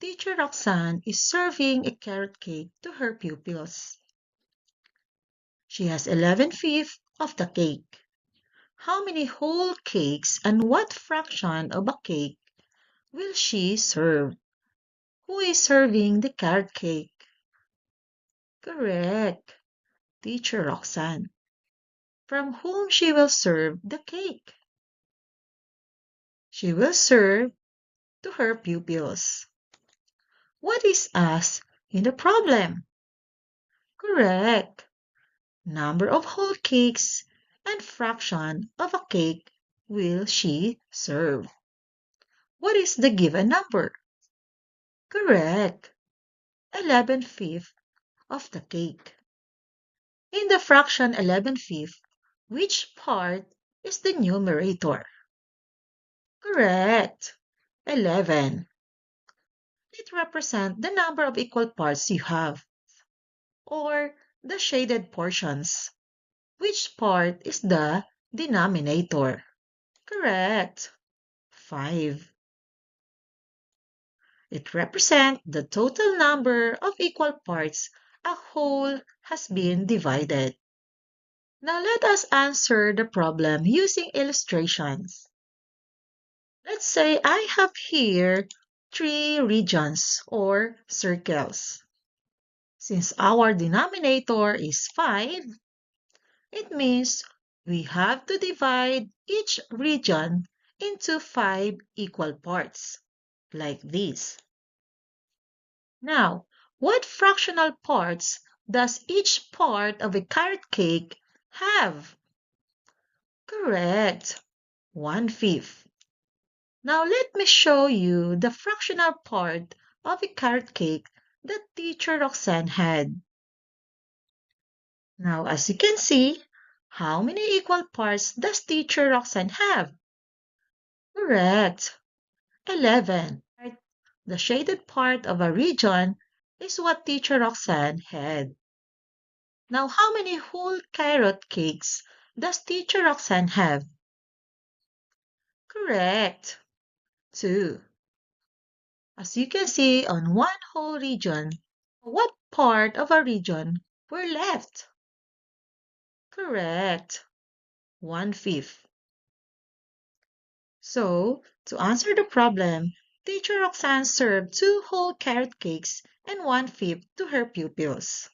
Teacher Roxanne is serving a carrot cake to her pupils. She has 11/5 of the cake. How many whole cakes and what fraction of a cake will she serve? Who is serving the carrot cake? Correct. Teacher Roxanne. From whom she will serve the cake? She will serve to her pupils. What is asked in the problem? Correct. Number of whole cakes and fraction of a cake will she serve? What is the given number? Correct. 11/5 of the cake. In the fraction 11/5, which part is the numerator? Correct. 11. It represents the number of equal parts you have, or the shaded portions. Which part is the denominator? Correct. 5. It represents the total number of equal parts a whole has been divided. Now let us answer the problem using illustrations. Let's say I have here 3 regions or circles. Since our denominator is 5, it means we have to divide each region into 5 equal parts, like this. Now, what fractional parts does each part of a carrot cake have? Correct, 1/5. Now let me show you the fractional part of a carrot cake that teacher Roxanne had. Now, as you can see, how many equal parts does teacher Roxanne have? Correct, 11. The shaded part of a region is what teacher Roxanne had. Now, how many whole carrot cakes does teacher Roxanne have? Correct, 2. As you can see on one whole region, what part of a region were left? Correct, 1/5. So, to answer the problem, teacher Roxanne served 2 whole carrot cakes and 1/5 to her pupils.